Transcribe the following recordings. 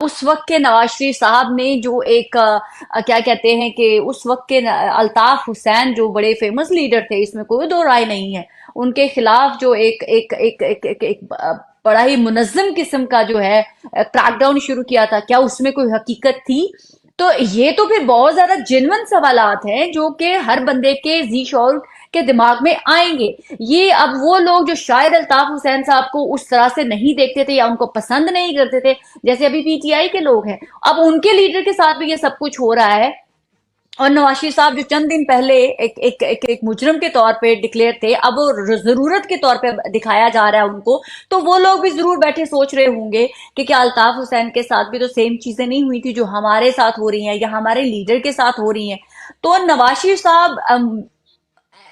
उस वक्त के नवाज शरीफ साहब ने जो एक क्या कहते हैं कि उस वक्त के अल्ताफ हुसैन जो बड़े फेमस लीडर थे, इसमें कोई दो राय नहीं है, उनके खिलाफ जो एक बड़ा ही मुनज्जम किस्म का जो है क्रैकडाउन शुरू किया था, क्या उसमें कोई हकीकत थी? तो ये तो फिर बहुत ज्यादा जेन्युइन सवालात हैं जो कि हर बंदे के जी शौर के दिमाग में आएंगे। ये अब वो लोग जो शायद अल्ताफ हुसैन साहब को उस तरह से नहीं देखते थे या उनको पसंद नहीं करते थे, जैसे अभी पीटीआई के लोग हैं, अब उनके लीडर के साथ भी ये सब कुछ हो रहा है। और नवाज शरीफ साहब जो चंद दिन पहले एक मुजरम के तौर पे डिक्लेयर थे, अब वो जरूरत के तौर पे दिखाया जा रहा है उनको। तो वो लोग भी जरूर बैठे सोच रहे होंगे कि क्या अल्ताफ हुसैन के साथ भी तो सेम चीजें नहीं हुई थी जो हमारे साथ हो रही हैं या हमारे लीडर के साथ हो रही हैं। तो नवाज शरीफ साहब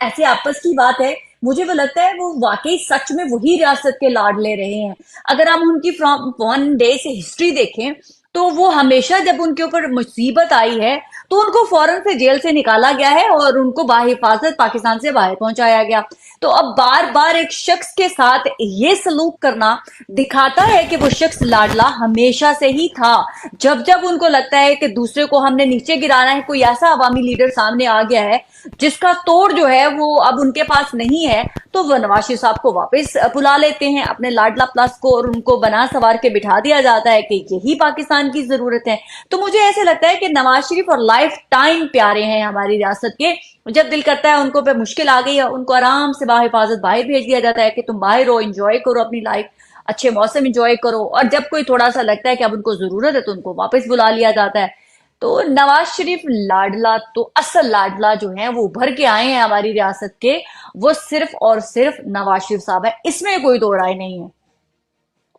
ऐसे आपस की बात है, मुझे वो लगता है वो वाकई सच में वही रियासत के लाड ले रहे हैं। अगर हम उनकी फ्रॉम वन डे से हिस्ट्री देखें, तो वो हमेशा जब उनके ऊपर मुसीबत आई है तो उनको फौरन से जेल से निकाला गया है और उनको बाहिफाजत पाकिस्तान से बाहर पहुंचाया गया। तो अब बार बार एक शख्स के साथ ये सलूक करना दिखाता है कि वो शख्स लाडला हमेशा से ही था। जब जब उनको लगता है कि दूसरे को हमने नीचे गिराना है, कोई ऐसा अवामी लीडर सामने आ गया है जिसका तोड़ जो है वो अब उनके पास नहीं है, तो वो नवाज शरीफ साहब को वापस बुला लेते हैं अपने लाडला प्लस को और उनको बना सवार के बिठा दिया जाता है कि यही पाकिस्तान की जरूरत है। तो मुझे ऐसे लगता है कि नवाज शरीफ और लाइफ टाइम प्यारे हैं हमारी रियासत के। जब दिल करता है उनको पे मुश्किल आ गई है, उनको आराम से बाहिफाजत बाहर भेज दिया जाता है कि तुम बाहर हो, एंजॉय करो अपनी लाइफ, अच्छे मौसम एंजॉय करो। और जब कोई थोड़ा सा लगता है कि अब उनको जरूरत है तो उनको वापस बुला लिया जाता है। तो नवाज शरीफ लाडला तो असल लाडला जो है वो उभर के आए हैं हमारी रियासत के, वो सिर्फ और सिर्फ नवाज शरीफ साहब है, इसमें कोई दो राय नहीं है।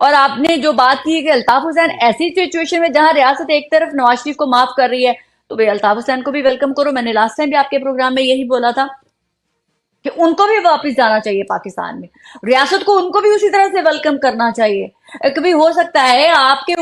और आपने जो बात की कि अल्ताफ हुसैन ऐसी सिचुएशन में जहां रियासत एक तरफ नवाज शरीफ को माफ कर रही है, तो भाई अल्ताफ हुसैन को भी वेलकम करो। मैंने लास्ट टाइम भी आपके प्रोग्राम में यही बोला था कि उनको भी वापस जाना चाहिए पाकिस्तान में, रियासत को उनको भी उसी तरह से वेलकम करना चाहिए। कभी हो सकता है आपके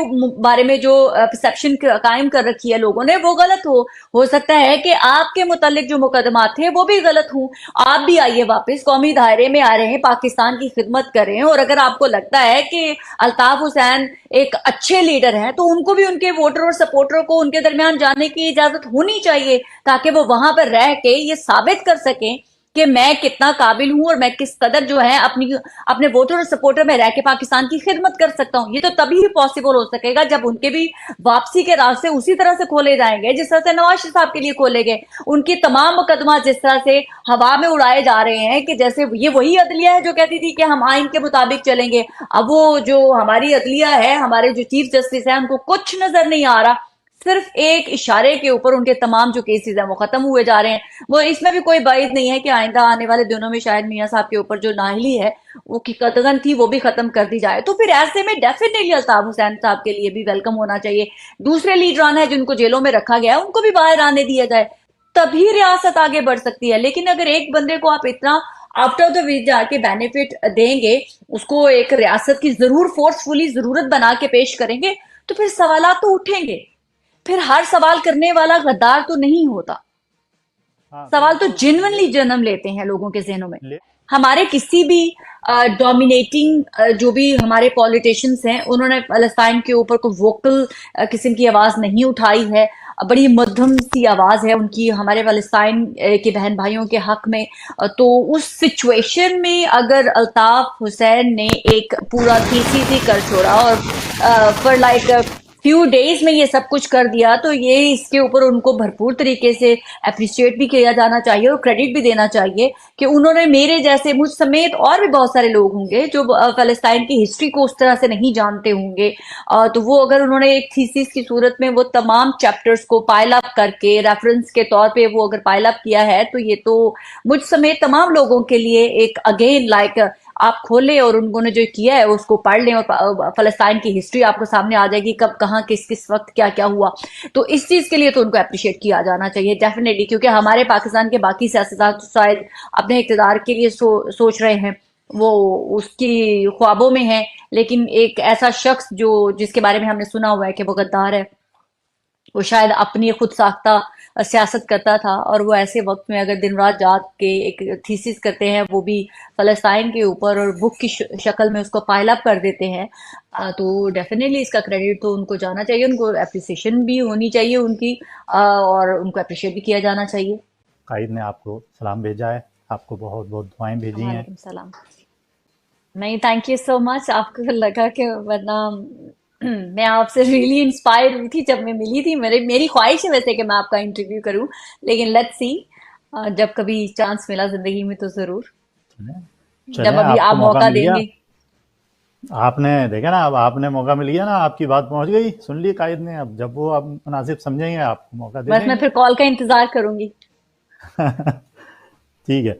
बारे में जो परसेप्शन कायम कर रखी है लोगों ने वो गलत हो सकता है कि आपके मुतालिक जो मुकदमात थे वो भी गलत हों। आप भी आइए वापस, कौमी दायरे में आ रहे हैं, पाकिस्तान की खिदमत करें। और अगर आपको लगता है कि अल्ताफ हुसैन एक अच्छे लीडर हैं, तो उनको भी उनके वोटर और सपोर्टर को उनके दरमियान जाने की इजाजत होनी चाहिए, ताकि वो वहां पर रह के ये साबित कर सकें कि मैं कितना काबिल हूं और मैं किस कदर जो है अपने वोटर और सपोर्टर में रह के पाकिस्तान की खिदमत कर सकता हूं। ये तो तभी पॉसिबल हो सकेगा जब उनके भी वापसी के रास्ते उसी तरह से खोले जाएंगे जिस तरह से नवाज शरीफ साहब के लिए खोले गए। उनकी तमाम मुकदमा जिस तरह से हवा में उड़ाए जा रहे हैं कि जैसे ये वही अदलिया है जो कहती थी कि हम आइन के मुताबिक चलेंगे, अब वो जो हमारी अदलिया है, हमारे जो चीफ जस्टिस है, उनको कुछ नजर नहीं आ रहा, सिर्फ एक इशारे के ऊपर उनके तमाम जो केसेस हैं वो खत्म हुए जा रहे हैं। वो इसमें भी कोई बाइज नहीं है कि आइंदा आने वाले दिनों में शायद मियां साहब के ऊपर जो नाहली है वो की कतगन थी वो भी खत्म कर दी जाए। तो फिर ऐसे में डेफिनेटली अल्ताफ हुसैन साहब के लिए भी वेलकम होना चाहिए। दूसरे लीडरान है जिनको जेलों में रखा गया है उनको भी बाहर आने दिया जाए, तभी रियासत आगे बढ़ सकती है। लेकिन अगर एक बंदे को आप इतना आउट ऑफ द वे जाके बेनिफिट देंगे, उसको एक रियासत की जरूर फोर्सफुली जरूरत बना के पेश करेंगे, तो फिर सवाल तो उठेंगे। फिर हर सवाल करने वाला गद्दार तो नहीं होता, हाँ सवाल तो बिल्कुल जेन्युइनली जन्म लेते हैं लोगों के जहनों में। ले हमारे किसी भी डोमिनेटिंग जो भी हमारे पॉलिटिशियंस हैं, उन्होंने फलस्तीन के ऊपर कोई वोकल किस्म की आवाज नहीं उठाई है। बड़ी मध्यम सी आवाज है उनकी हमारे फलस्तीन के बहन भाइयों के हक में। तो उस सिचुएशन में अगर अल्ताफ हुसैन ने एक पूरा थीसिस ही कर छोड़ा और फॉर लाइक फ्यू डेज में ये सब कुछ कर दिया, तो ये इसके ऊपर उनको भरपूर तरीके से अप्रिशिएट भी किया जाना चाहिए और क्रेडिट भी देना चाहिए कि उन्होंने मेरे जैसे, मुझ समेत और भी बहुत सारे लोग होंगे जो फलस्तीन की हिस्ट्री को उस तरह से नहीं जानते होंगे, तो वो अगर उन्होंने एक थीसिस की सूरत में वो तमाम चैप्टर्स को पाइल अप करके रेफरेंस के तौर पे वो अगर पाइल अप किया है, तो ये तो मुझ समेत तमाम लोगों के लिए एक अगेन लाइक आप खोलें और उन्होंने जो किया है उसको पढ़ लें और फलस्तीन की हिस्ट्री आपको सामने आ जाएगी, कब कहाँ किस किस वक्त क्या क्या हुआ। तो इस चीज के लिए तो उनको अप्रिशिएट किया जाना चाहिए डेफिनेटली, क्योंकि हमारे पाकिस्तान के बाकी सियासतदान तो शायद अपने इक़्तिदार के लिए सोच रहे हैं, वो उसकी ख्वाबों में है। लेकिन एक ऐसा शख्स जो जिसके बारे में हमने सुना हुआ है कि वो गद्दार है, وہ شاید اپنی خود ساختہ سیاست کرتا تھا، اور وہ ایسے وقت میں اگر دن رات جاگ کے ایک تھیسس کرتے ہیں وہ بھی فلسطین کے اوپر، اور بک کی شکل میں اس کو فائل اپ کر دیتے ہیں، تو ڈیفینیٹلی اس کا کریڈٹ تو ان کو جانا چاہیے، ان کو اپریسیشن بھی ہونی چاہیے ان کی، اور ان کو اپریشیٹ بھی کیا جانا چاہیے۔ قائد نے آپ کو سلام بھیجا ہے، آپ کو بہت بہت دعائیں بھیجی ہیں۔ وعلیکم السلام۔ نہیں، تھینک یو سو مچ، آپ کو لگا کہ ورنہ میں آپ سے ریئلی انسپائر ہوئی تھی جب میں ملی تھی، میری خواہش ہے ویسے کہ میں آپ کا انٹرویو کروں، لیکن لیٹس سی، جب کبھی چانس ملا زندگی میں تو ضرور، چلیں جب ابھی آپ آپ کو موقع موقع مل دیں گیا، گے۔ آپ نے دیکھا نا، اب آپ نے موقع مل گیا نا، آپ کی بات پہنچ گئی، سن لی قائد نے، اب جب وہ آپ مناسب سمجھیں گے آپ کو موقع دے بس دیں میں گے۔ پھر کال کا انتظار کروں گی۔ ٹھیک ہے۔